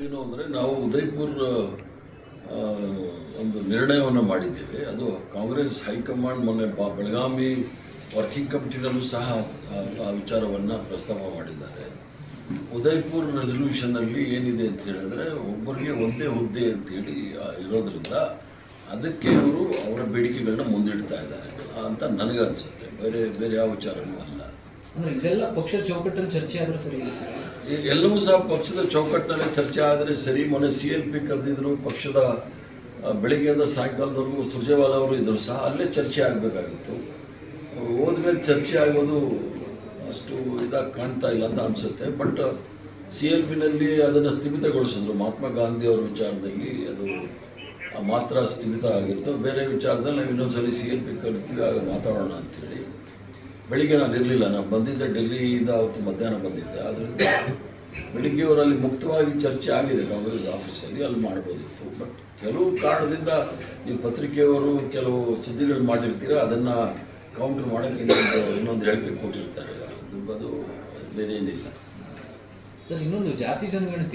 ಏನು ಅಂದರೆ ನಾವು ಉದಯಪುರ ಒಂದು ನಿರ್ಣಯವನ್ನು ಮಾಡಿದ್ದೇವೆ. ಅದು ಕಾಂಗ್ರೆಸ್ ಹೈಕಮಾಂಡ್ ಮೊನ್ನೆ ಬೆಳಗಾವಿ ವರ್ಕಿಂಗ್ ಕಮಿಟಿನಲ್ಲೂ ಸಹ ಆ ವಿಚಾರವನ್ನು ಪ್ರಸ್ತಾಪ ಮಾಡಿದ್ದಾರೆ. ಉದಯಪುರ ರೆಸಲ್ಯೂಷನ್ನಲ್ಲಿ ಏನಿದೆ ಅಂತ ಹೇಳಿದ್ರೆ ಒಬ್ಬರಿಗೆ ಒಂದೇ ಹುದ್ದೆ ಅಂತೇಳಿ ಇರೋದ್ರಿಂದ ಅದಕ್ಕೆ ಅವರು ಅವರ ಬೇಡಿಕೆಗಳನ್ನ ಮುಂದಿಡ್ತಾ ಇದ್ದಾರೆ ಅಂತ ನನಗನ್ಸುತ್ತೆ. ಬೇರೆ ಬೇರೆ ಯಾವ ವಿಚಾರವೂ ಅಲ್ಲ. ಇದೆಲ್ಲ ಪಕ್ಷ ಚೌಕಟ್ಟಲ್ಲಿ ಚರ್ಚೆ ಆದರೆ ಸರಿ. ಎಲ್ಲವೂ ಸಹ ಪಕ್ಷದ ಚೌಕಟ್ಟಿನಲ್ಲೇ ಚರ್ಚೆ ಆದರೆ ಸರಿ. ಮೊನ್ನೆ CLP ಕರೆದಿದ್ರು, ಪಕ್ಷದ ಬೆಳಿಗ್ಗೆಯಿಂದ ಸಾಯಂಕಾಲದವರೆಗೂ ಸುರ್ಜೇವಾಲಾ ಅವರು ಇದ್ದರು ಸಹ, ಅಲ್ಲೇ ಚರ್ಚೆ ಆಗಬೇಕಾಗಿತ್ತು. ಹೋದ್ಮೇಲೆ ಚರ್ಚೆ ಆಗೋದು ಅಷ್ಟು ಇದಾಗಿ ಕಾಣ್ತಾ ಇಲ್ಲ ಅಂತ ಅನಿಸುತ್ತೆ. ಬಟ್ CLPನಲ್ಲಿ ಅದನ್ನು ಸ್ಥಗಿತಗೊಳಿಸಿದ್ರು. ಮಹಾತ್ಮ ಗಾಂಧಿ ಅವರ ವಿಚಾರದಲ್ಲಿ ಅದು ಮಾತ್ರ ಸ್ಥಗಿತ ಆಗಿತ್ತು. ಬೇರೆ ವಿಚಾರದಲ್ಲಿ ನಾವು ಇನ್ನೊಂದ್ಸಲಿ CLP ಕರಿತೀವಿ, ಆಗ ಮಾತಾಡೋಣ ಅಂಥೇಳಿ. ಬೆಳಿಗ್ಗೆ ನಾನು ಇರಲಿಲ್ಲ, ನಾನು ಬಂದಿದ್ದೆ ಡೆಲ್ಲಿಯಿಂದ, ಅವತ್ತು ಮಧ್ಯಾಹ್ನ ಬಂದಿದ್ದೆ. ಆದ್ದರಿಂದ ಬೆಳಿಗ್ಗೆ ಅವರಲ್ಲಿ ಮುಕ್ತವಾಗಿ ಚರ್ಚೆ ಆಗಿದೆ ಕಾಂಗ್ರೆಸ್ ಆಫೀಸಲ್ಲಿ, ಅಲ್ಲಿ ಮಾಡ್ಬೋದಿತ್ತು. ಬಟ್ ಕೆಲವು ಕಾರಣದಿಂದ ಈ ಪತ್ರಿಕೆಯವರು ಕೆಲವು ಸುದ್ದಿಗಳು ಮಾಡಿರ್ತೀರ, ಅದನ್ನು ಕೌಂಟ್ರ್ ಮಾಡೋಕ್ಕೆ ಇನ್ನೊಂದು ಹೇಳಿಕೆ ಕೊಟ್ಟಿರ್ತಾರೆ. ಅದು ಬೇರೆ ಏನಿಲ್ಲ ಸರ್. ಇನ್ನೊಂದು ಜಾತಿ ಜನಗಣತಿ